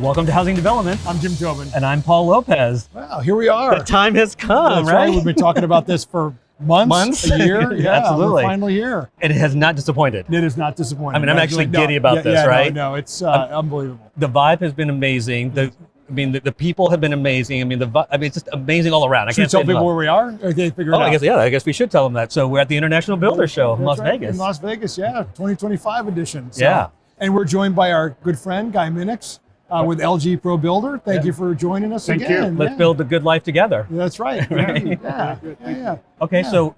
Welcome to Housing Development. I'm Jim Tobin. And I'm Paul Lopez. Wow, here we are. The time has come, That's right? We've been talking about this for months, a year. Yeah, absolutely. We're finally here. And it has not disappointed. It is not disappointing. I mean, I'm actually giddy about this, right? No, it's unbelievable. The vibe has been amazing. The people have been amazing. It's just amazing all around. Should we tell people where we are? Or they figure it out? I guess we should tell them that. So we're at the International Builder Show in Las Vegas. In Las Vegas, 2025 edition. So, yeah. And we're joined by our good friend, Guy Minnix, with LG Pro Builder. Thank you for joining us again. Thank you. Let's build a good life together. That's right. Right? Yeah. Okay, so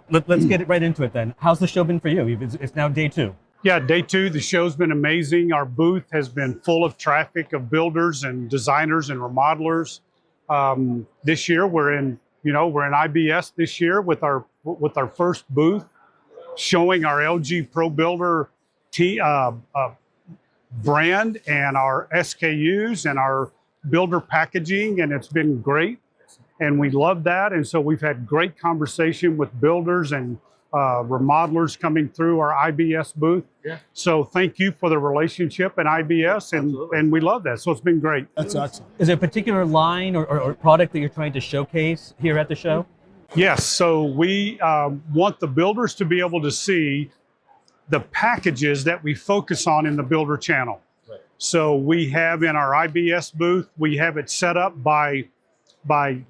let's get right into it then. How's the show been for you? It's now day 2. Yeah, day 2, the show's been amazing. Our booth has been full of traffic of builders and designers and remodelers. This year we're in IBS this year with our first booth showing our LG Pro Builder brand and our SKUs and our builder packaging, and it's been great. And we love that. And so we've had great conversation with builders and remodelers coming through our IBS booth. Yeah. So thank you for the relationship at IBS, and we love that. So it's been great. That's excellent. Is there a particular line or product that you're trying to showcase here at the show? Yes. So we want the builders to be able to see the packages that we focus on in the builder channel. Right. So we have in our IBS booth, we have it set up by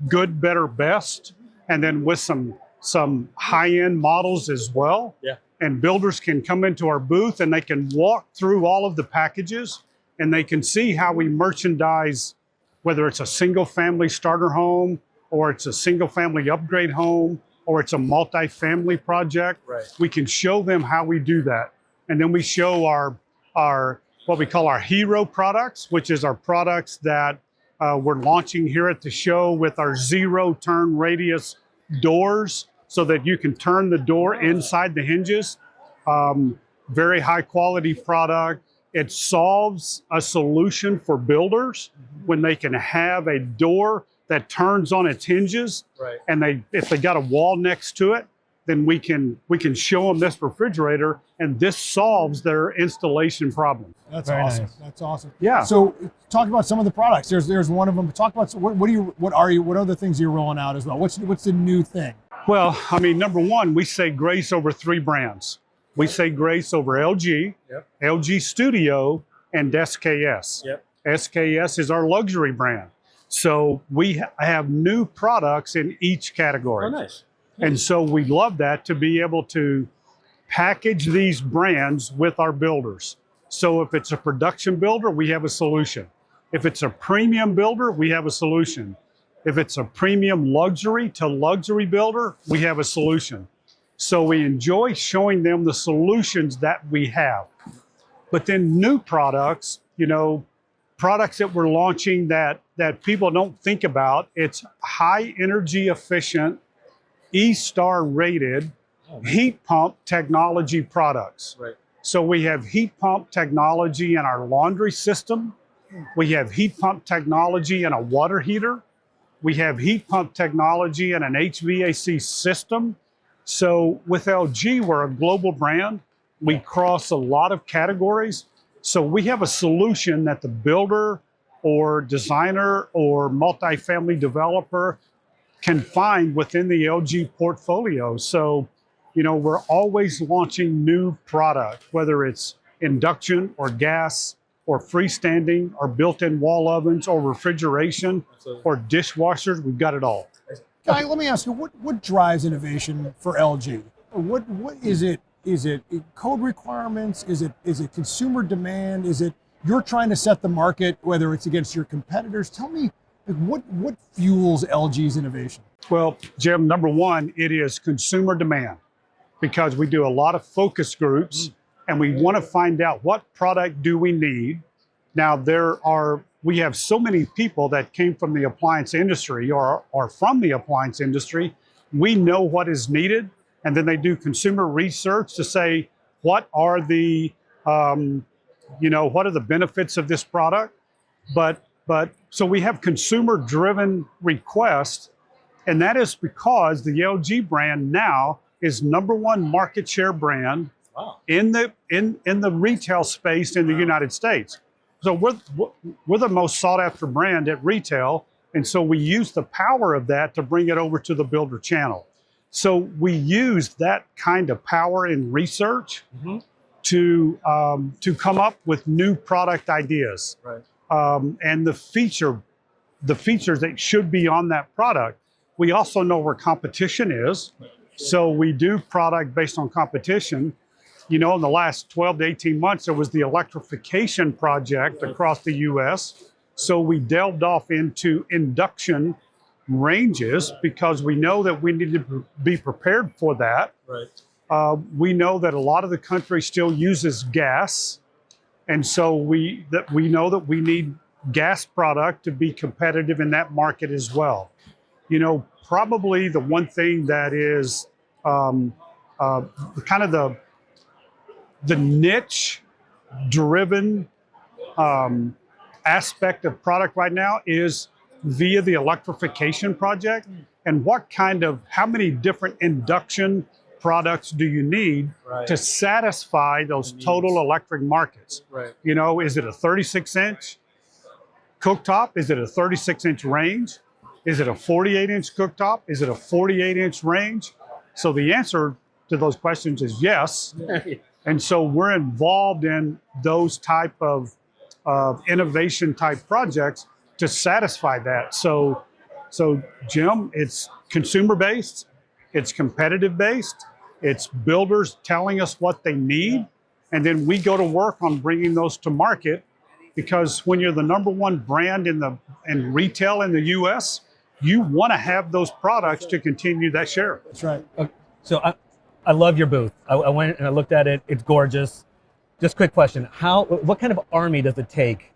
good, better, best, and then with some high-end models as well. Yeah. And builders can come into our booth and they can walk through all of the packages and they can see how we merchandise, whether it's a single-family starter home or it's a single-family upgrade home or it's a multi-family project. Right. We can show them how we do that. And then we show our what we call our hero products, which is our products that we're launching here at the show with our 0 turn radius doors so that you can turn the door inside the hinges. Very high quality product. It solves a solution for builders when they can have a door that turns on its hinges. Right. And if they got a wall next to it, then we can show them this refrigerator, and this solves their installation problem. That's Very awesome. nice. That's awesome. Yeah. So talk about some of the products. There's one of them. Talk about what are the things you're rolling out as well? What's the new thing? Well, I mean, number one, we say grace over 3 brands. We say grace over LG, LG Studio, and SKS. Yep. SKS is our luxury brand. So we have new products in each category. Oh, nice. And so we love that, to be able to package these brands with our builders. So if it's a production builder, we have a solution. If it's a premium builder, we have a solution. If it's a premium luxury to luxury builder, we have a solution. So we enjoy showing them the solutions that we have. But then new products, products that we're launching that people don't think about, it's high energy efficient, E-Star rated heat pump technology products. Right. So we have heat pump technology in our laundry system. We have heat pump technology in a water heater. We have heat pump technology in an HVAC system. So with LG, we're a global brand. We cross a lot of categories. So we have a solution that the builder or designer or multifamily developer can find within the LG portfolio. So, we're always launching new product, whether it's induction or gas or freestanding or built-in wall ovens or refrigeration or dishwashers. We've got it all. Guy, let me ask you, what drives innovation for LG? What is it? Is it code requirements? Is it consumer demand? Is it you're trying to set the market, whether it's against your competitors? Tell me, what fuels LG's innovation? Well, Jim, number one, it is consumer demand, because we do a lot of focus groups and we want to find out what product do we need. Now, we have so many people that came from the appliance industry or from the appliance industry. We know what is needed, and then they do consumer research to say, what are the benefits of this product? But so we have consumer-driven requests, and that is because the LG brand now is #1 market share brand in the retail space in the United States. So we're the most sought after brand at retail. And so we use the power of that to bring it over to the builder channel. So we use that kind of power in research to come up with new product ideas. Right. And the features that should be on that product. We also know where competition is. So we do product based on competition. You know, in the last 12 to 18 months, there was the electrification project across the US. So we delved off into induction ranges because we know that we need to be prepared for that. Right. We know that a lot of the country still uses gas. And so we know that we need gas product to be competitive in that market as well. You know, probably the one thing that is kind of the niche driven aspect of product right now is via the electrification project. And how many different induction products do you need to satisfy those total electric markets? Right. You know, is it a 36-inch cooktop? Is it a 36-inch range? Is it a 48-inch cooktop? Is it a 48-inch range? So the answer to those questions is yes. And so we're involved in those type of innovation type projects to satisfy that. So Jim, it's consumer based, it's competitive based, it's builders telling us what they need, and then we go to work on bringing those to market. Because when you're the #1 brand in retail in the U.S., you want to have those products to continue that share. That's right. So I love your booth. I went and I looked at it. It's gorgeous. Just quick question: what kind of army does it take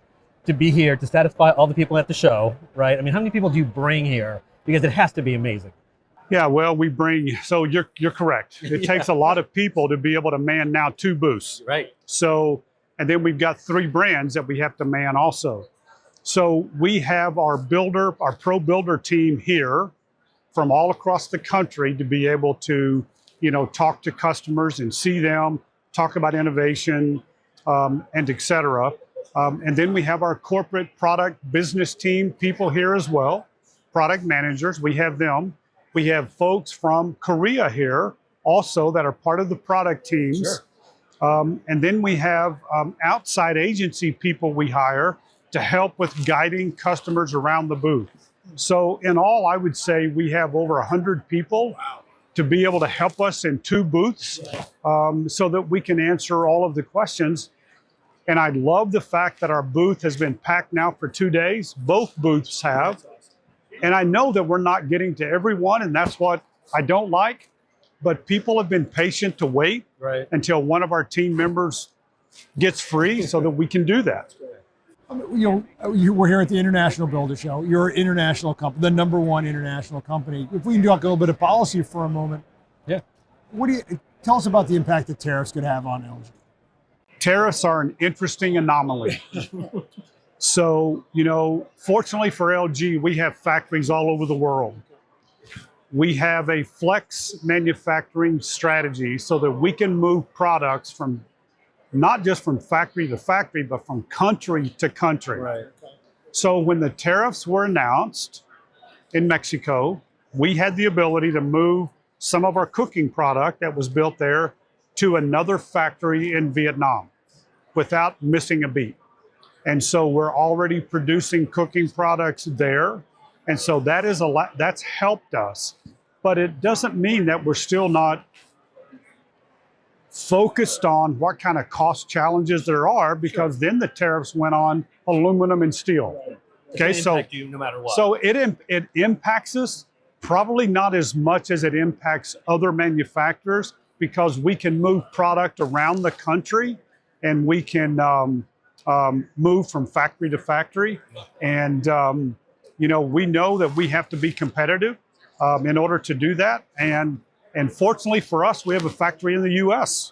to be here to satisfy all the people at the show? Right? I mean, how many people do you bring here? Because it has to be amazing. Yeah, well, so you're correct. It takes a lot of people to be able to man now 2 booths. Right. So, and then we've got 3 brands that we have to man also. So we have our pro builder team here from all across the country to be able to, you know, talk to customers and see them, talk about innovation, and et cetera. And then we have our corporate product business team people here as well, product managers, we have them. We have folks from Korea here also that are part of the product teams. Sure. And then we have outside agency people we hire to help with guiding customers around the booth. So in all, I would say we have over 100 people to be able to help us in 2 booths so that we can answer all of the questions. And I love the fact that our booth has been packed now for 2 days. Both booths have. And I know that we're not getting to everyone, and that's what I don't like. But people have been patient to wait until one of our team members gets free so that we can do that. You know, we're here at the International Builder Show. You're an international company, the #1 international company. If we can talk a little bit of policy for a moment. Yeah. Tell us about the impact that tariffs could have on LG? Tariffs are an interesting anomaly. So, you know, fortunately for LG, we have factories all over the world. We have a flex manufacturing strategy so that we can move products from not just from factory to factory, but from country to country. Right. So when the tariffs were announced in Mexico, we had the ability to move some of our cooking product that was built there to another factory in Vietnam without missing a beat. And so we're already producing cooking products there. And so that's helped us. But it doesn't mean that we're still not focused on what kind of cost challenges there are, because then the tariffs went on aluminum and steel. Okay, so you no matter what. So it impacts us, probably not as much as it impacts other manufacturers, because we can move product around the country and we can move from factory to factory. And, you know, we know that we have to be competitive in order to do that. And fortunately for us, we have a factory in the US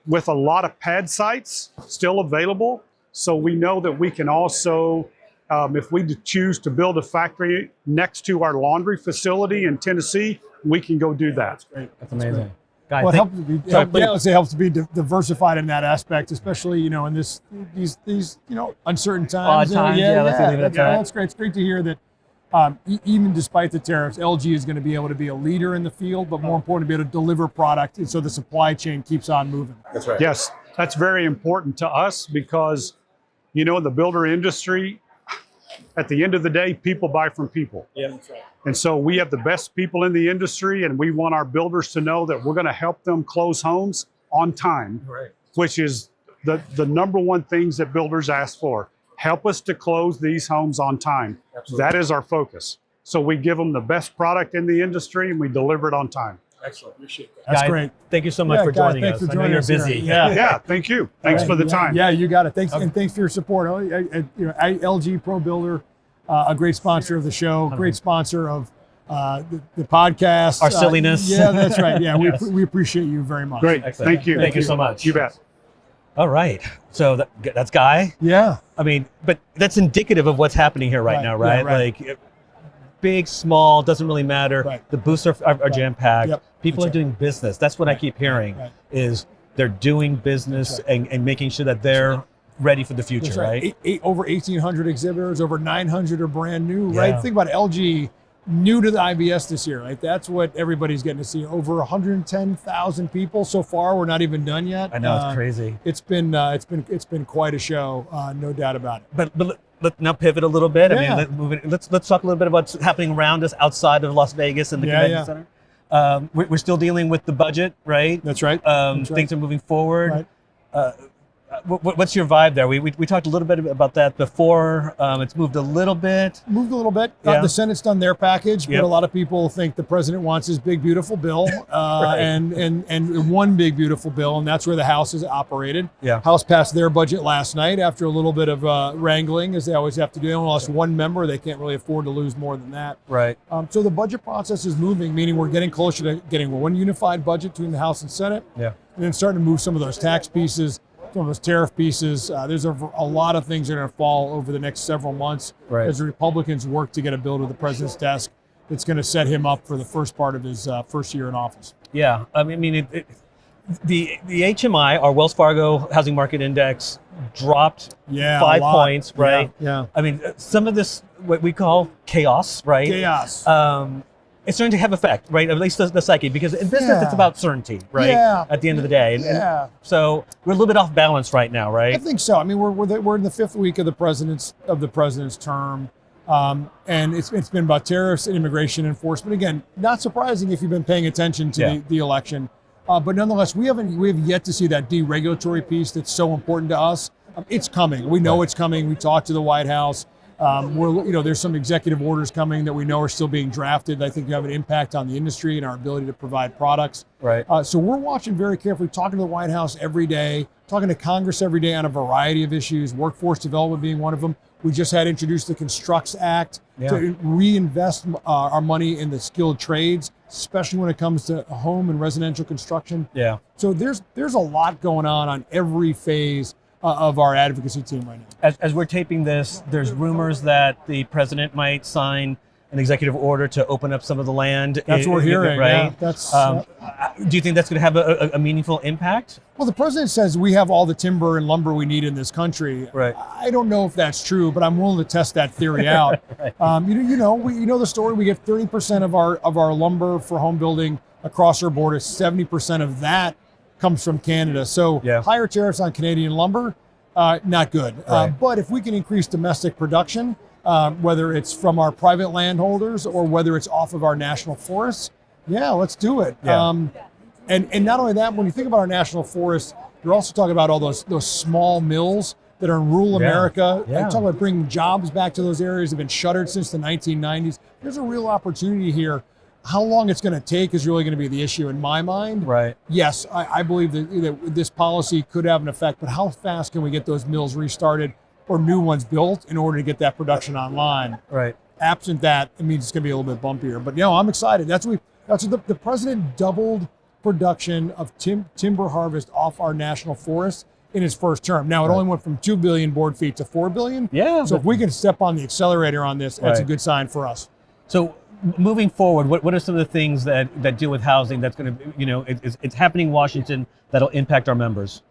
with a lot of pad sites still available. So we know that we can also, if we choose to build a factory next to our laundry facility in Tennessee, we can go do that. That's amazing. Guy, Well, it thank- helps to be, Sorry, please. yeah, let's say it helps to be diversified in that aspect, especially in these uncertain times. Odd times, yeah, let's leave it at that. That's great. It's great to hear that even despite the tariffs, LG is going to be able to be a leader in the field, but more important, to be able to deliver product, and so the supply chain keeps on moving. That's right. Yes, that's very important to us because, the builder industry, at the end of the day, people buy from people. Yeah, that's right. And so we have the best people in the industry, and we want our builders to know that we're going to help them close homes on time, Right. which is the number one things that builders ask for. Help us to close these homes on time. Absolutely. That is our focus. So we give them the best product in the industry, and we deliver it on time. Excellent. Appreciate that. That's Guy, great. Thank you so much Yeah, for Guy, joining thanks us. for I know joining you're us here. busy. Yeah. Yeah, thank you. Thanks for the time. Yeah, you got it. Thanks, and thanks for your support. LG Pro Builder, a great sponsor of the show, great sponsor of the podcast. Our silliness. Yeah, that's right. Yeah, Yes. we appreciate you very much. Great. Excellent. Thank you. Thank you so much. You bet. All right. So that's Guy. Yeah. I mean, but that's indicative of what's happening here right Right, now, yeah, right? right. Like, big, small, doesn't really matter. Right. The booths are jam-packed. Yep, People that's are doing business. That's what I keep hearing, right. is they're doing business and making sure that they're ready for the future, That's right? Over 1,800 exhibitors, over 900 are brand new, Yeah. right? Think about LG, new to the IBS this year, right? That's what everybody's getting to see. Over 110,000 people so far. We're not even done yet. I know, it's crazy. It's been quite a show, no doubt about it. But let's now pivot a little bit. Yeah. I mean, let's talk a little bit about what's happening around us outside of Las Vegas and the convention center. We're still dealing with the budget, right? That's right. That's right. Things are moving forward. Right. What's your vibe there? We talked a little bit about that before. It's moved a little bit. Moved a little bit. Yeah. The Senate's done their package, but Yep. a lot of people think the president wants his big beautiful bill, and one big beautiful bill, and that's where the House is operated. Yeah. House passed their budget last night after a little bit of wrangling, as they always have to do. They only lost one member; they can't really afford to lose more than that. Right. So the budget process is moving, meaning we're getting closer to getting one unified budget between the House and Senate, Yeah. and then starting to move some of those tax pieces, some of those tariff pieces. There's a lot of things that are going to fall over the next several months Right. as the Republicans work to get a bill to the president's desk that's going to set him up for the first part of his first year in office. Yeah. I mean, the HMI, our Wells Fargo Housing Market Index, dropped Yeah, 5 a lot. points, right? Yeah. I mean, some of this, what we call chaos, right? Chaos. It's starting to have effect, right? At least the psyche, because in business Yeah. it's about certainty, right? Yeah. At the end of the day, and Yeah. so we're a little bit off balance right now, I right? think so. I mean, we're in the fifth week of the president's term, and it's been about tariffs and immigration enforcement. Again, not surprising if you've been paying attention to Yeah. the election, but nonetheless, we have yet to see that deregulatory piece that's so important to us. It's coming. We know it's coming. We talked to the White House. There's some executive orders coming that we know are still being drafted. I think you have an impact on the industry and our ability to provide products. Right. So we're watching very carefully, talking to the White House every day, talking to Congress every day on a variety of issues, workforce development being one of them. We just had introduced the Constructs Act to reinvest our money in the skilled trades, especially when it comes to home and residential construction. Yeah. So there's a lot going on every phase of our advocacy team right now. As we're taping this, there's rumors that the president might sign an executive order to open up some of the land. That's what we're hearing, right? yeah. That's do you think that's going to have a meaningful impact? well, the president says we have all the timber and lumber we need in this country. Right. I don't know if that's true, but I'm willing to test that theory out. Right. You know the story. We get 30% of our lumber for home building across our border. 70% of that comes from Canada. So Yeah. higher tariffs on Canadian lumber, not good. Right. But if we can increase domestic production, whether it's from our private landholders or whether it's off of our national forests, yeah, let's do it. Yeah. And not only that, when you think about our national forests, you're also talking about all those small mills that are in rural America. Yeah. I'm talking about bringing jobs back to those areas that have been shuttered since the 1990s. There's a real opportunity here. How long it's going to take is really going to be the issue in my mind. Right. Yes, I believe that this policy could have an effect, but how fast can we get those mills restarted or new ones built in order to get that production online? Right. Absent that, it means it's going to be a little bit bumpier. But I'm excited. That's what the president doubled production of timber harvest off our national forests in his first term. Now it only went from 2 billion board feet to 4 billion. Yeah. So if we can step on the accelerator on this, that's a Right. good sign for us. So moving forward, what are some of the things that deal with housing that's going to, it's happening in Washington that'll impact our members?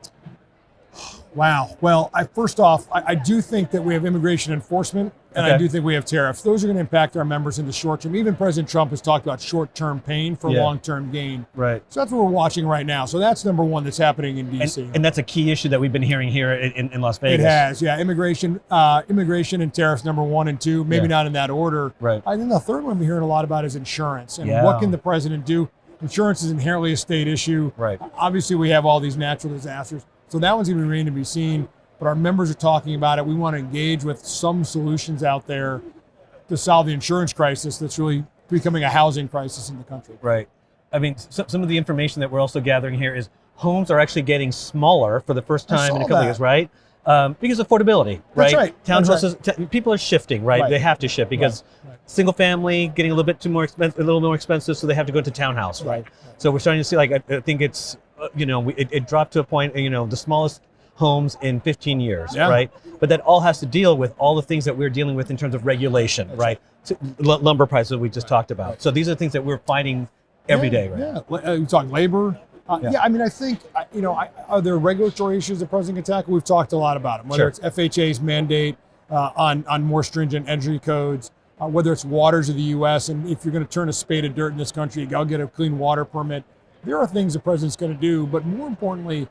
Wow. Well, first off, I do think that we have immigration enforcement, and I Okay. do think we have tariffs. Those are going to impact our members in the short term. Even President Trump has talked about short-term pain for Yeah. long-term gain. Right. So that's what we're watching right now. So that's number one that's happening in And, D.C. and that's a key issue that we've been hearing here in Las Vegas. It has, yeah. Immigration and tariffs, number 1 and 2, maybe Yeah. not in that order. Right. I think the third one we're hearing a lot about is insurance. And Yeah. what can the president do? Insurance is inherently a state issue. Right. Obviously, we have all these natural disasters. So that one's going to remain to be seen. But our members are talking about it. We want to engage with some solutions out there to solve the insurance crisis that's really becoming a housing crisis in the country. Right. I mean, some of the information that we're also gathering here is homes are actually getting smaller for the first I time in a saw couple of that. years, right? Because of affordability, That's right? right. That's Townhouses, people are shifting, right? Right. They have to shift because Right. single family getting a little bit more expensive, so they have to go to townhouse, right? Right. So we're starting to see, like, I think it's, it dropped to a point, the smallest homes in 15 years, Yeah. right? But that all has to deal with all the things that we're dealing with in terms of regulation, That's right? So, lumber prices we just talked about. Right. So these are things that we're fighting every day, right? Yeah. You talk labor. Yeah. Yeah. I mean, I think, are there regulatory issues the president can tackle? We've talked a lot about them, whether Sure. it's FHA's mandate on more stringent entry codes, whether it's waters of the U.S. And if you're going to turn a spade of dirt in this country, you got to get a clean water permit. There are things the president's going to do, but more importantly,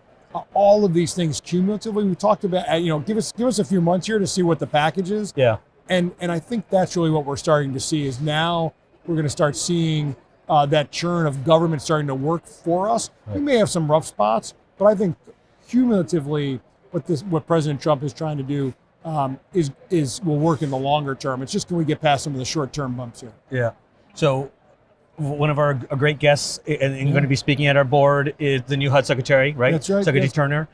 all of these things cumulatively, we talked about, give us a few months here to see what the package is. Yeah. And I think that's really what we're starting to see is now we're going to start seeing that churn of government starting to work for us. We may have some rough spots, but I think cumulatively what President Trump is trying to do will work in the longer term. It's just, can we get past some of the short-term bumps here? Yeah. So one of our great guests and going to be speaking at our board is the new HUD Secretary, right? That's right, Secretary yes. Turner.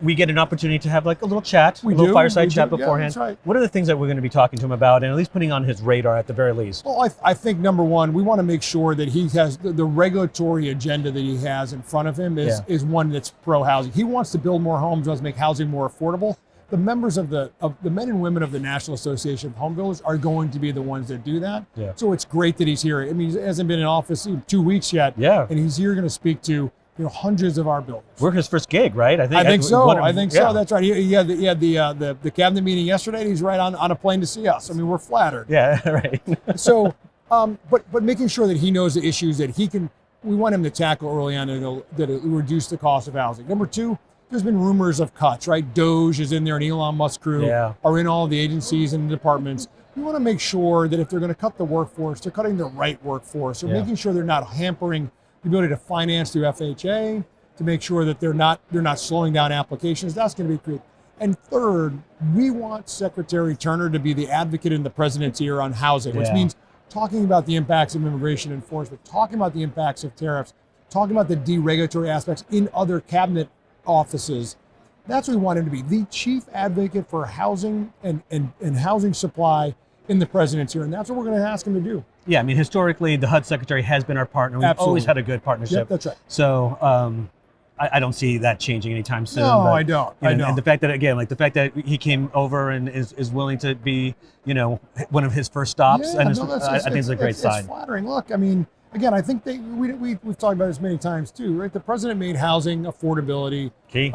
We get an opportunity to have like a little chat, We a little do, fireside we chat do. Yeah, beforehand. that's right. What are the things that we're going to be talking to him about and at least putting on his radar at the very least? Well, I think number one, we want to make sure that he has the regulatory agenda that he has in front of him is one that's pro-housing. He wants to build more homes, wants to make housing more affordable. The members of the men and women of the National Association of Home Builders are going to be the ones that do that. Yeah. So it's great that he's here. I mean, he hasn't been in office in 2 weeks yet. Yeah. And he's here going to speak to hundreds of our builders. We're his first gig, right? I think so. I think so. yeah. That's right. He had the cabinet meeting yesterday. And he's right on a plane to see us. I mean, we're flattered. Yeah, right. So, but making sure that he knows the issues that we want him to tackle early on that will reduce the cost of housing. Number two, there's been rumors of cuts, right? Doge is in there and Elon Musk crew are in all the agencies and departments. We want to make sure that if they're going to cut the workforce, they're cutting the right workforce. So making sure they're not hampering the ability to finance through FHA, to make sure that they're not slowing down applications. That's going to be great. And third, we want Secretary Turner to be the advocate in the president's ear on housing, which means talking about the impacts of immigration enforcement, talking about the impacts of tariffs, talking about the deregulatory aspects in other cabinet offices. That's what we want him to be, the chief advocate for housing and housing supply in the president's ear. And that's what we're going to ask him to do. Yeah, I mean, historically, the HUD Secretary has been our partner. We've always Absolutely. had a good partnership. Yep, that's right. So I don't see that changing anytime soon. No, but, I don't. And the fact that, again, like the fact that he came over and is willing to be, one of his first stops, Yeah, and I think it's a great sign. It's flattering. Look, I mean, again, I think we've talked about this many times too, right? The president made housing affordability Key.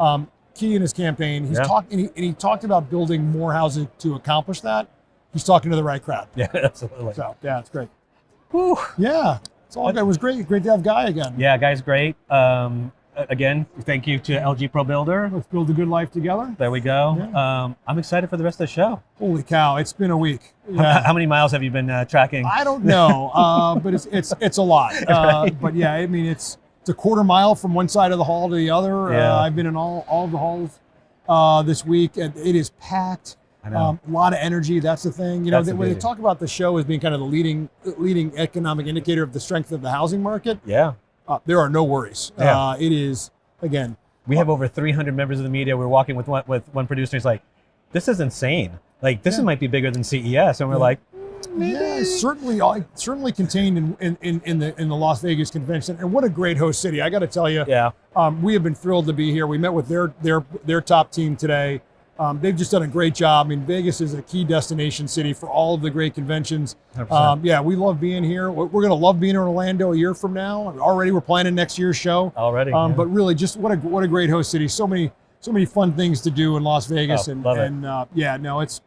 key in his campaign. He's Yeah. he talked about building more housing to accomplish that. He's talking to the right crowd. Yeah, absolutely. So yeah, it's great. Whew. Yeah, it's all good. It was great. Great to have Guy again. Yeah, guy's great. Again, thank you to LG Pro Builder. Let's build a good life together. There we go. Yeah. I'm excited for the rest of the show. Holy cow, it's been a week. Yeah. How many miles have you been tracking? I don't know, but it's a lot. But yeah, I mean it's a quarter mile from one side of the hall to the other. Yeah. I've been in all of the halls this week, and it is packed. I know. A lot of energy. That's the thing. That's the When they beauty. talk about the show as being kind of the leading economic indicator of the strength of the housing market, Yeah. there are no worries. Yeah. It is again. We have over 300 members of the media. We're walking with one producer. He's like, "This is insane. Like, this might be bigger than CES." And we're like, "Maybe." Yeah, certainly contained in the Las Vegas Convention. And what a great host city! I got to tell you, Yeah. we have been thrilled to be here. We met with their top team today. They've just done a great job. I mean, Vegas is a key destination city for all of the great conventions. 100%. Yeah, we love being here. We're going to love being in Orlando a year from now. Already, we're planning next year's show. Already. Yeah. But really, just what a great host city. So many fun things to do in Las Vegas. Love it. Yeah, no, it's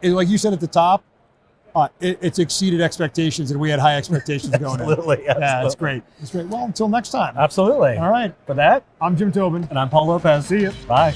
like you said at the top. It's exceeded expectations, and we had high expectations going in. Absolutely. Yeah, it's great. It's great. Well, until next time. Absolutely. All right. For that, I'm Jim Tobin. and I'm Paul Lopez. See you. Bye.